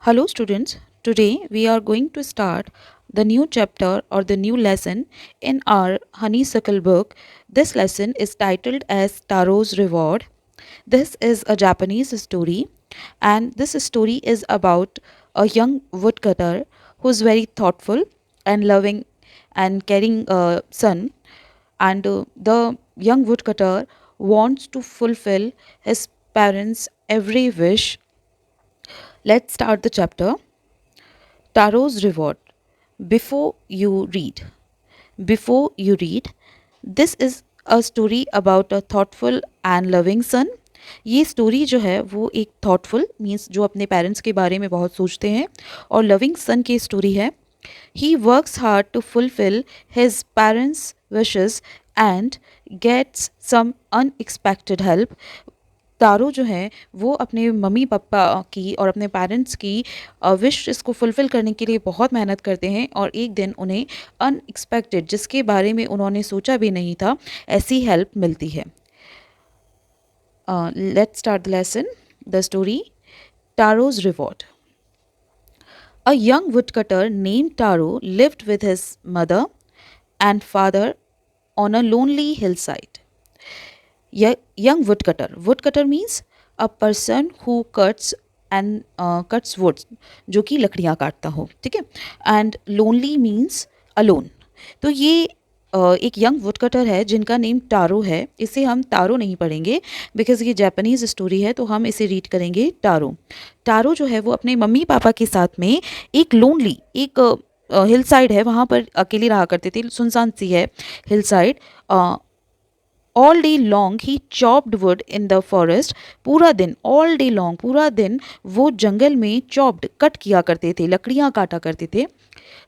Hello, students. Today we are going to start the new chapter or the new lesson in our Honeysuckle book. This lesson is titled as Taro's Reward. This is a Japanese story, and this story is about a young woodcutter who's very thoughtful and loving and caring son. And the young woodcutter wants to fulfill his parents' every wish. Let's start the chapter. Taro's Reward. Before you read. Before you read, this is a story about a thoughtful and loving son. ये story जो है वो एक thoughtful means जो अपने parents के बारे में बहुत सोचते हैं और लविंग सन की स्टोरी है. He works hard to fulfil his parents wishes and gets some unexpected help. Taro जो है वो अपने मम्मी पापा की और अपने पेरेंट्स की विश इसको फुलफ़िल करने के लिए बहुत मेहनत करते हैं और एक दिन उन्हें अनएक्सपेक्टेड जिसके बारे में उन्होंने सोचा भी नहीं था ऐसी हेल्प मिलती है. Let's start the lesson. The story Taro's Reward. A young woodcutter named Taro lived with his mother and father on a lonely hillside. Young woodcutter. Woodcutter means a person who cuts and cuts woods, जो कि लकड़ियाँ काटता हो. ठीक है. And lonely means alone. तो ये एक यंग वुडकटर है जिनका नेम टारो है. इसे हम तारो नहीं पढ़ेंगे बिकॉज ये जापानीज स्टोरी है, तो हम इसे रीड करेंगे टारो. टारो जो है वो अपने मम्मी पापा के साथ में एक लोनली एक हिल साइड है वहाँ पर अकेले रहा करते थे. सुनसान सी है hill side. All day long he chopped would in the forest. पूरा दिन ऑल डे लॉन्ग पूरा दिन वो जंगल में चॉप्ड कट किया करते थे, लकड़ियाँ काटा करते थे.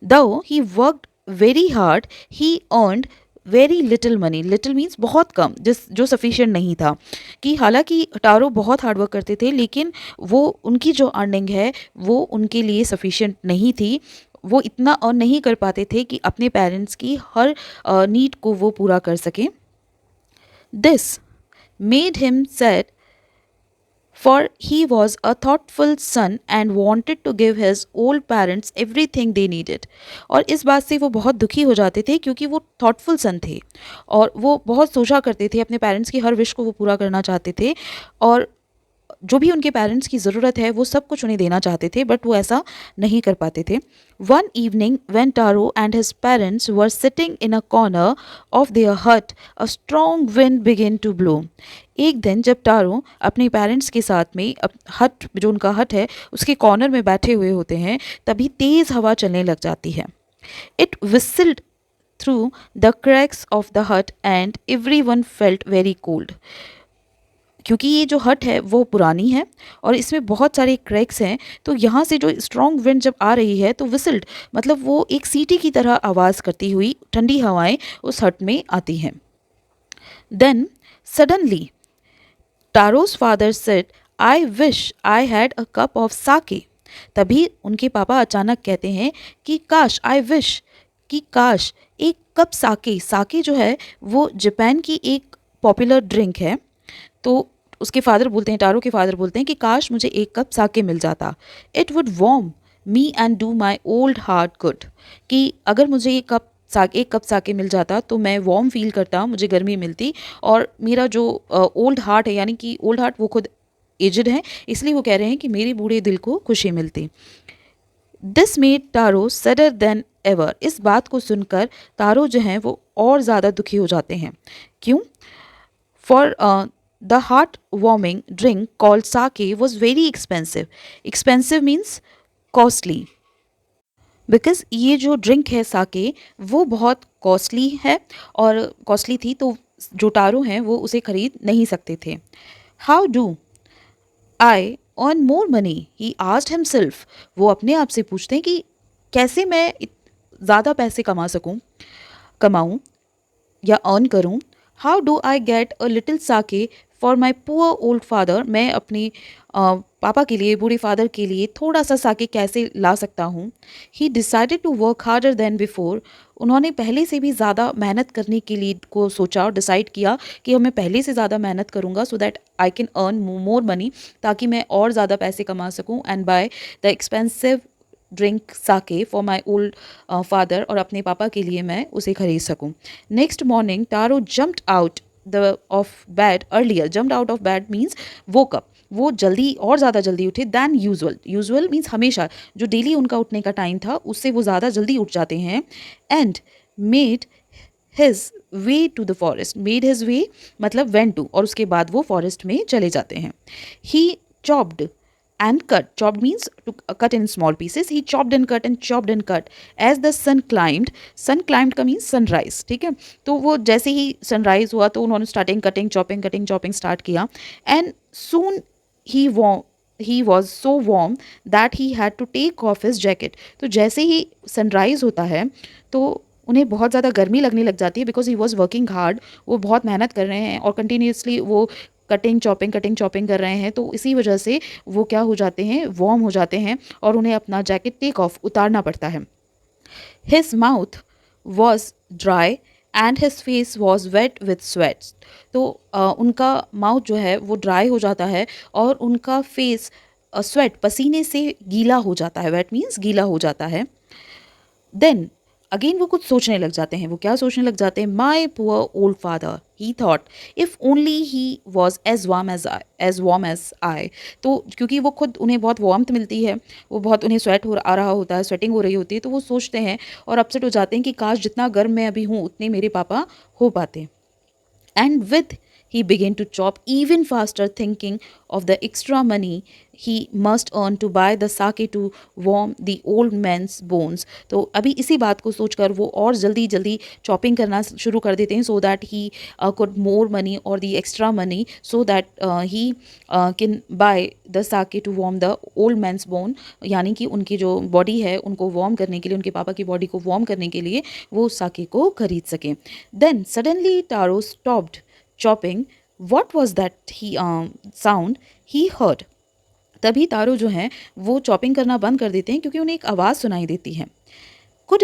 दो he worked very hard he earned very little money. Little means बहुत कम, जो सफिशिएंट नहीं था. कि हालांकि टारो बहुत हार्ड वर्क करते थे लेकिन वो उनकी जो अर्निंग है वो उनके लिए सफिशिएंट नहीं थी. वो इतना अर्न नहीं कर पाते थे कि अपने पेरेंट्स की हर नीड को वो पूरा कर सकें. This made him sad, for he was a thoughtful son and wanted to give his old parents everything they needed. और इस बात से वो बहुत दुखी हो जाते थे क्योंकि वो थॉटफुल सन थे और वो बहुत सोचा करते थे, अपने पेरेंट्स की हर विश को वो पूरा करना चाहते थे और जो भी उनके पेरेंट्स की ज़रूरत है वो सब कुछ उन्हें देना चाहते थे, बट वो ऐसा नहीं कर पाते थे. One evening when Taro and his parents were sitting in a corner of their hut a strong wind begin to blow. एक दिन जब टारो अपने पेरेंट्स के साथ में हट जो उनका हट है उसके कॉर्नर में बैठे हुए होते हैं तभी तेज़ हवा चलने लग जाती है. It whistled through the cracks of the hut and everyone felt very cold. क्योंकि ये जो हट है वो पुरानी है और इसमें बहुत सारे क्रैक्स हैं, तो यहाँ से जो स्ट्रॉन्ग विंड जब आ रही है तो विसिल्ड मतलब वो एक सीटी की तरह आवाज़ करती हुई ठंडी हवाएं उस हट में आती हैं. Then suddenly Taro's father said, I wish I had a cup of sake. तभी उनके पापा अचानक कहते हैं कि काश, आई विश कि काश एक कप साके. साके जो है वो जापान की एक पॉपुलर ड्रिंक है. तो उसके फादर बोलते हैं, टारो के फादर बोलते हैं कि काश मुझे एक कप साके मिल जाता. It would warm me and do my old heart good. कि अगर मुझे एक कप साके मिल जाता तो मैं वार्म फील करता, मुझे गर्मी मिलती और मेरा जो ओल्ड हार्ट है, यानी कि ओल्ड हार्ट वो खुद एजड है इसलिए वो कह रहे हैं कि मेरे बूढ़े दिल को खुशी मिलती. This made Taro sadder than ever. इस बात को सुनकर तारो जो हैं वो और ज़्यादा दुखी हो जाते हैं. क्यों? For the heart-warming drink called sake was very expensive. Expensive means costly. Because ये जो ड्रिंक है साके वो बहुत कॉस्टली है और कॉस्टली थी, तो जो टारो हैं वो उसे खरीद नहीं सकते थे. How do I earn more money, he asked himself. वो अपने आप से पूछते हैं कि कैसे मैं ज़्यादा पैसे कमाऊँ या अर्न करूँ. How do I get a little sake for my poor old father. मैं अपनी पापा के लिए, बूढ़े फादर के लिए थोड़ा सा साके कैसे ला सकता हूँ। He decided to work harder than before. उन्होंने पहले से भी ज़्यादा मेहनत करने के लिए को सोचा और डिसाइड किया कि मैं पहले से ज़्यादा मेहनत करूँगा so that I can earn more money, ताकि मैं और ज़्यादा पैसे कमा सकूँ and buy the expensive drink sake for my old father, और अपने पापा के लिए मैं उसे खरीद सकूँ। Next morning Taro jumped out the of bed earlier. Jumped out of bed means woke up, वो जल्दी और ज़्यादा जल्दी उठे दैन यूजुअल। यूजुअल मीन्स हमेशा, जो डेली उनका उठने का टाइम था उससे वो ज़्यादा जल्दी उठ जाते हैं। And made his way to the forest. Made his way मतलब वेंट टू, और उसके बाद वो फॉरेस्ट में चले जाते हैं। ही chopped and cut. Chopped means to cut in small pieces. He chopped and cut and chopped and cut as the sun climbed. Sun climbed का means sunrise, ठीक है। तो वो जैसे ही sunrise हुआ तो उन्होंने starting cutting, chopping start किया, and soon he was so warm that he had to take off his jacket. तो जैसे ही sunrise होता है तो उन्हें बहुत ज़्यादा गर्मी लगने लग जाती है, because he was working hard. वो बहुत मेहनत कर रहे हैं और कंटिन्यूसली वो कटिंग चॉपिंग कर रहे हैं, तो इसी वजह से वो क्या हो जाते हैं, वार्म हो जाते हैं और उन्हें अपना जैकेट टेक ऑफ उतारना पड़ता है। His mouth was dry and his face was wet with sweats. तो उनका माउथ जो है वो ड्राई हो जाता है और उनका फेस स्वेट पसीने से गीला हो जाता है। वेट मीन्स गीला हो जाता है। देन अगेन वो कुछ सोचने लग जाते हैं। वो क्या सोचने लग जाते हैं? My poor old father, he thought, if only he was as warm as I. तो क्योंकि वो खुद, उन्हें बहुत वार्मथ मिलती है, वो बहुत, उन्हें स्वेट हो आ रहा होता है, स्वेटिंग हो रही होती है, तो वो सोचते हैं और अपसेट हो जाते हैं कि काश जितना गर्म मैं अभी हूँ उतने मेरे पापा हो पाते। And with he began to chop even faster, thinking of the extra money he must earn to buy the sake to warm the old man's bones. तो अभी इसी बात को सोचकर वो और जल्दी जल्दी चॉपिंग करना शुरू कर देते हैं, so that he could more money or the extra money, so that he can buy the sake to warm the old man's bone. यानी कि उनकी जो बॉडी है उनको वार्म करने के लिए, उनके पापा की बॉडी को वार्म करने के लिए वो साके को खरीद सकें। Then suddenly Taro stopped chopping. What was that sound he heard? तभी तारो जो हैं वो चॉपिंग करना बंद कर देते हैं क्योंकि उन्हें एक आवाज़ सुनाई देती है। Could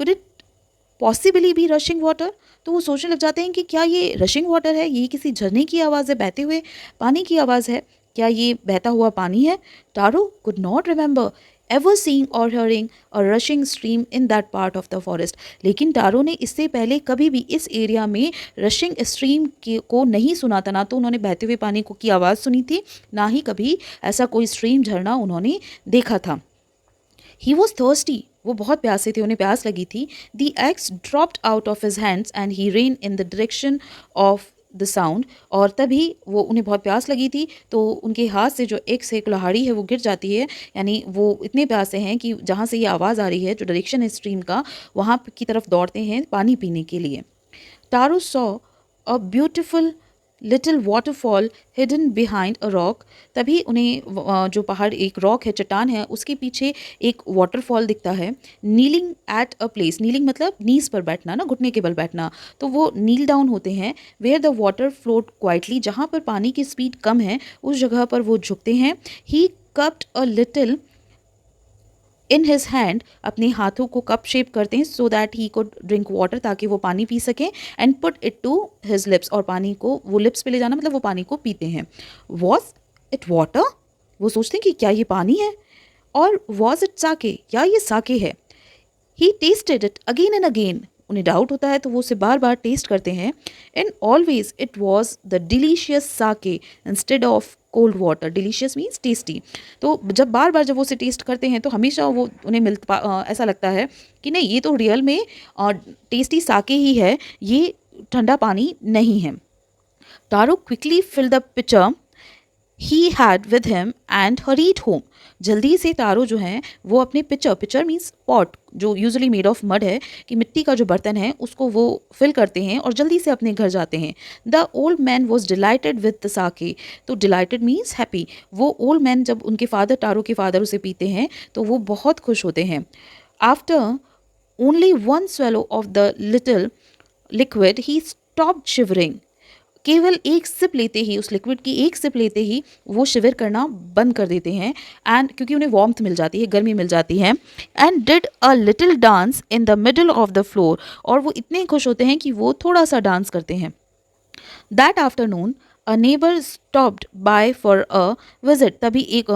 it possibly be rushing water? तो वो सोचने लग जाते हैं कि क्या ये रशिंग वाटर है, ये किसी झरने की आवाज़ है, बहते हुए पानी की आवाज़ है, क्या ये बहता हुआ पानी है? Taro could not remember ever seeing or hearing a rushing stream in that part of the forest. लेकिन टारो ने इससे पहले कभी भी इस एरिया में रशिंग स्ट्रीम को नहीं सुना था। ना तो उन्होंने बहते हुए पानी को की आवाज़ सुनी थी, ना ही कभी ऐसा कोई स्ट्रीम, झरना उन्होंने देखा था। He was thirsty. वो बहुत प्यासे थे, उन्हें प्यास लगी थी। The axe dropped out of his hands and he ran in the direction of the sound. और तभी वो, उन्हें बहुत प्यास लगी थी तो उनके हाथ से जो एक से कुल्हाड़ी है वो गिर जाती है, यानी वो इतने प्यासे हैं कि जहाँ से ये आवाज़ आ रही है, जो डायरेक्शन है स्ट्रीम का, वहाँ की तरफ दौड़ते हैं पानी पीने के लिए। Taro saw a beautiful little waterfall hidden behind a rock. तभी उन्हें जो पहाड़, एक रॉक है, चट्टान है, उसके पीछे एक वाटरफॉल दिखता है। Kneeling at a place, kneeling मतलब नीज पर बैठना ना, घुटने के बल बैठना, तो वो नील डाउन होते हैं। Where the water float quietly, जहाँ पर पानी की स्पीड कम है उस जगह पर वो झुकते हैं। He cupped a little in his hand, अपने हाथों को कप शेप करते हैं so that he could drink water, ताकि वो पानी पी सकें। And put it to his lips, और पानी को वो लिप्स पे ले जाना मतलब वो पानी को पीते हैं। Was it water? वो सोचते हैं कि क्या ये पानी है, और वॉज इट साके, या ये साके है। He tasted it again and again, उन्हें डाउट होता है तो वो उसे बार बार टेस्ट करते हैं। And always it was the delicious sake instead of cold water. Delicious means tasty. तो जब बार बार जब वो उसे टेस्ट करते हैं तो हमेशा वो उन्हें ऐसा लगता है कि नहीं, ये तो रियल में टेस्टी साके ही है, ये ठंडा पानी नहीं है। Taro quickly fill the pitcher he had with him and hurried home. जल्दी से तारो जो हैं वो अपने पिचर मीन्स पॉट, जो यूजुअली मेड ऑफ मड है, कि मिट्टी का जो बर्तन है उसको वो फिल करते हैं और जल्दी से अपने घर जाते हैं। The old man was delighted with the sake. तो डिलाइटेड मीन्स हैप्पी। वो ओल्ड मैन जब उनके फादर, टारो के फादर, उसे पीते हैं तो वो बहुत खुश होते हैं। After only one swallow of the little liquid he stopped shivering. केवल एक सिप लेते ही, उस लिक्विड की एक सिप लेते ही वो शिविर करना बंद कर देते हैं, एंड क्योंकि उन्हें वार्मथ मिल जाती है, गर्मी मिल जाती है, and did a little dance in the middle of the floor, और वो इतने खुश होते हैं कि वो थोड़ा सा डांस करते हैं। That afternoon a neighbour stopped bye for a visit, तभी एक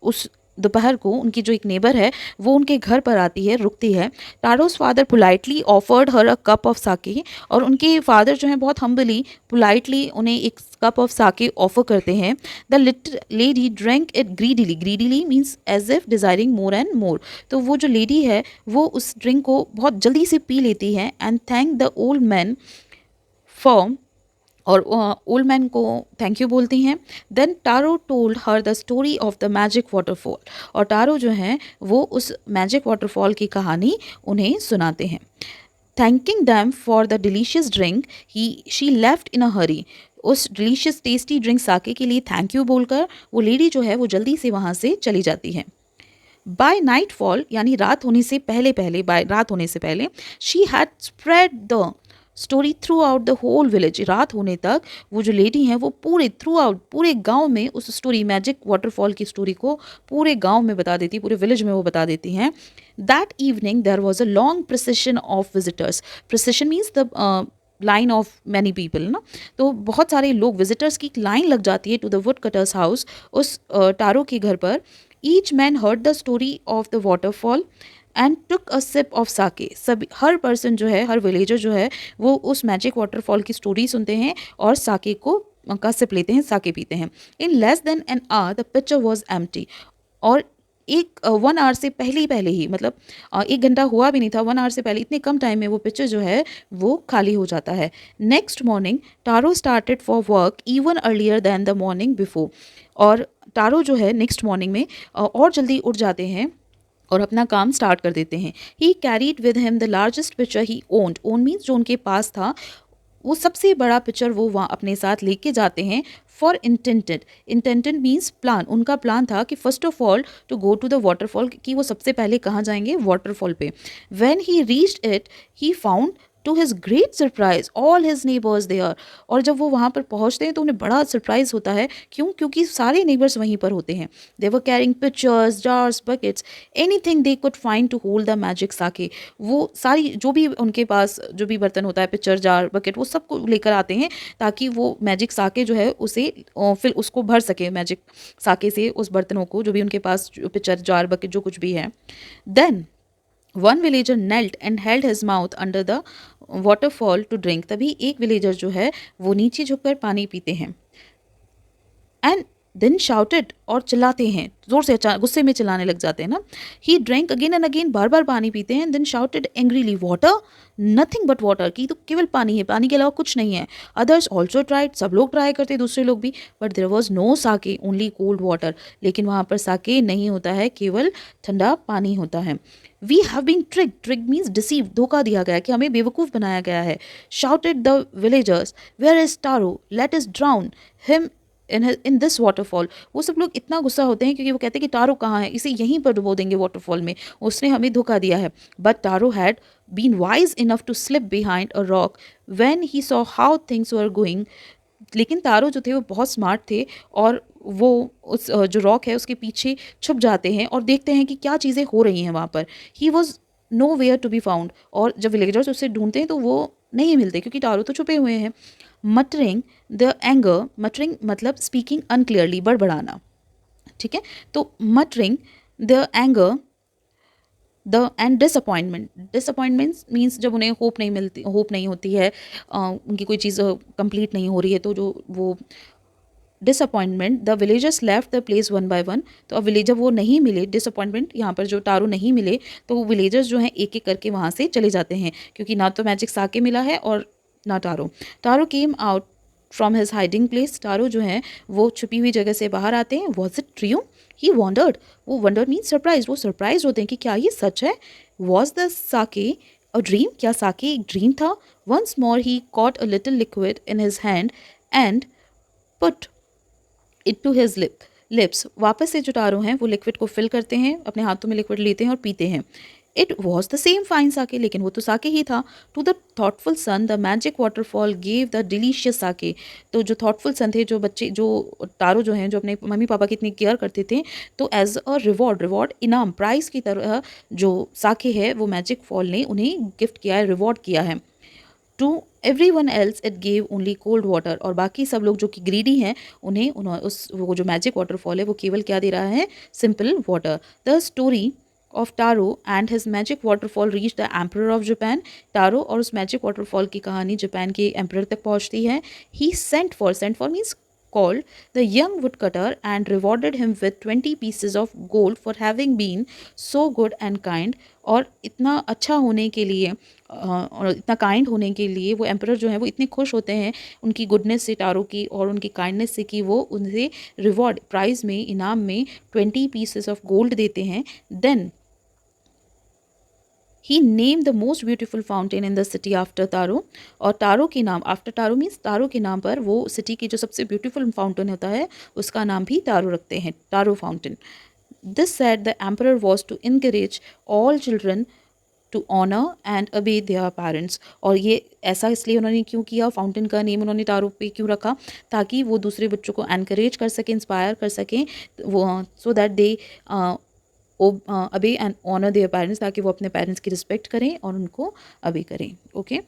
उस दोपहर को उनकी जो एक नेबर है वो उनके घर पर आती है, रुकती है। Taro's father politely offered her a cup of sake, और उनके फादर जो है बहुत हम्बली पोलाइटली उन्हें एक कप ऑफ साके ऑफर करते हैं। The little lady drank it greedily, greedily means as if desiring more and more, तो वो जो लेडी है वो उस ड्रिंक को बहुत जल्दी से पी लेती है, and thank the old man for, और ओल्ड मैन को थैंक यू बोलती हैं। Then Taro told her the story of the magic waterfall, और टारो जो है वो उस मैजिक वाटरफॉल की कहानी उन्हें सुनाते हैं। Thanking them for the delicious drink he she left in a hurry, उस डिलीशियस टेस्टी ड्रिंक साके के लिए थैंक यू बोलकर वो लेडी जो है वो जल्दी से वहाँ से चली जाती है। बाय नाइट फॉल, यानी रात होने से पहले पहले, बाय रात होने से पहले, she had spread the story throughout the whole village, रात होने तक वो जो लेडी हैं वो पूरे थ्रू आउट, पूरे गांव में उस स्टोरी, मैजिक वाटरफॉल की स्टोरी को पूरे गांव में बता देती, पूरे विलेज में वो बता देती हैं। That evening there was a long procession of visitors, procession means the line of many people ना, तो बहुत सारे लोग, विजिटर्स की लाइन लग जाती है to the woodcutter's house, उस टारो के घर पर। Each man heard the story of the waterfall and took a sip of sake, सब हर पर्सन जो है, हर विलेजर जो है वो उस मैजिक वाटरफॉल की स्टोरी सुनते हैं और साके को का सिप लेते हैं, साके पीते हैं। In less than an hour the picture was empty, और एक 1 आवर से पहले ही, पहले ही मतलब 1 घंटा हुआ भी नहीं था, 1 आवर से पहले, इतने कम टाइम में वो पिक्चर जो है वो खाली हो जाता है। Next morning Taro started for work even earlier than the morning before, और टारो जो है नेक्स्ट मॉर्निंग में और जल्दी उठ जाते हैं और अपना काम स्टार्ट कर देते हैं। He carried with him the largest pitcher he owned, own means जो उनके पास था वो सबसे बड़ा पिक्चर वो वहाँ अपने साथ लेके जाते हैं। For intended, intended means plan, उनका प्लान था कि first of all to go to the waterfall, कि वो सबसे पहले कहाँ जाएंगे, वाटरफॉल पे। When he reached it he found to his great surprise all his neighbours there, और जब वो वहाँ पर पहुँचते हैं तो उन्हें बड़ा सरप्राइज होता है, क्यों, क्योंकि सारे नेबर्स वहीं पर होते हैं। They were carrying pitchers, jars, buckets, anything they could find to hold the magic sake, वो सारी जो भी उनके पास जो भी बर्तन होता है, पिक्चर, जार, बकेट, वो सबको लेकर आते हैं ताकि वो मैजिक साके जो है उसे फिर उसको भर सके, मैजिक साके से उस बर्तनों को, जो भी उनके पास पिक्चर, जार, बकेट जो कुछ भी है। Then one villager knelt and held his mouth under the waterfall to drink, तभी एक विलेजर जो है वो नीचे झुककर पानी पीते हैं। एंड देन शाउटेड, और चिल्लाते हैं जोर से, गुस्से में चिल्लाने लग जाते हैं ना। He drank again and again, बार बार पानी पीते हैं। Then shouted angrily, water, nothing but water, की तो केवल पानी है, पानी के अलावा कुछ नहीं है। अदर्स ऑल्सो ट्राइड, सब लोग ट्राई करते, दूसरे लोग भी, but there was no sake, only cold water, लेकिन वहाँ पर साके नहीं होता है, केवल ठंडा पानी होता है। We have been tricked, tricked means deceive, धोखा दिया गया, कि हमें बेवकूफ़ बनाया गया है। Shouted the villagers, where is Taro, let us drown him in this waterfall, वो सब लोग इतना गुस्सा होते हैं क्योंकि वो कहते हैं कि टारो कहाँ है, इसे यहीं पर डुबो देंगे वाटरफॉल में, उसने हमें धोखा दिया है। But Taro had been wise enough to slip behind a rock when he saw how things were going, लेकिन तारो जो थे वो बहुत स्मार्ट थे, और वो उस जो रॉक है उसके पीछे छुप जाते हैं और देखते हैं कि क्या चीज़ें हो रही हैं वहाँ पर। He was nowhere to be found, और जब विलेजर्स उसे ढूंढते हैं तो वो नहीं मिलते क्योंकि टारो तो छुपे हुए हैं। मटरिंग द एंगर, मटरिंग मतलब स्पीकिंग अनक्लियरली, बड़बड़ाना, ठीक है। तो muttering the anger the end disappointment, disappointments means जब उन्हें होप नहीं मिलती, होप नहीं होती है, उनकी कोई चीज़ कंप्लीट नहीं हो रही है, तो जो वो disappointment, the villagers left the place one by one, तो अब विलेजर वो नहीं मिले, डिसअपॉइंटमेंट यहाँ पर जो टारो नहीं मिले, तो विलेजर्स जो हैं एक एक करके वहाँ से चले जाते हैं, क्योंकि ना तो मैजिक साके मिला है और ना Taro. Taro came out from his hiding place, Taro जो है वो छुपी हुई जगह से बाहर आते हैं। Was it true, he wondered, वो वंडर मीन सरप्राइज, वो सरप्राइज होते हैं कि क्या ये सच है। Was the Sakya a dream, क्या साके एक ड्रीम था। Once more he caught a little liquid in his hand and put it to his lips, वापस से जो टारो हैं वो लिक्विड को फिल करते हैं, अपने हाथों में लिक्विड लेते हैं और पीते हैं। It was the same fine sake, लेकिन वो तो साके ही था। To the thoughtful son the magic waterfall gave the delicious sake. तो जो थॉटफुल सन थे, जो बच्चे, जो तारो जो हैं, जो अपने मम्मी पापा की इतनी केयर करते थे, तो एज अ रिवॉर्ड, रिवॉर्ड इनाम, प्राइस की तरह जो साके है वो मैजिक फॉल ने उन्हें गिफ्ट किया है, रिवॉर्ड किया है। To everyone else it gave only cold water, और बाकी सब लोग जो कि ग्रीडी हैं, उन्हें उन्होंने उस वो जो मैजिक वाटरफॉल है वो केवल क्या दे रहा है, simple water. The story of Taro and his magic waterfall reach the emperor of Japan. Taro और उस मैजिक वाटरफॉल की कहानी जापान के एम्परर तक पहुंचती है। He sent for means called the young woodcutter and rewarded him with 20 pieces of gold for having been so good and kind। और इतना अच्छा होने के लिए और इतना काइंड होने के लिए वो एम्परर जो है वो इतने खुश होते हैं उनकी गुडनेस से, टारो की, और उनकी काइंडनेस से, कि वो उनसे रिवॉर्ड, प्राइज में, इनाम में 20 पीसेस ऑफ गोल्ड देते हैं। Then he name the most beautiful fountain in the city after Taro. और टारो के नाम, आफ्टर टारो मीन्स तारो के नाम पर वो सिटी की जो सबसे ब्यूटीफुल फाउंटेन होता है उसका नाम भी तारो रखते हैं, Taro fountain. This said the emperor was to encourage all children to honour and obey their parents. और ये ऐसा इसलिए उन्होंने क्यों किया, फाउंटेन का नेम उन्होंने तारो पे क्यों रखा, ताकि वो दूसरे बच्चों को एनकरेज कर सकें, इंस्पायर कर सकें, वो सो दैट दे अबे एंड ऑनर देयर पेरेंट्स, ताकि वो अपने पेरेंट्स की रिस्पेक्ट करें और उनको अबे करें। ओके।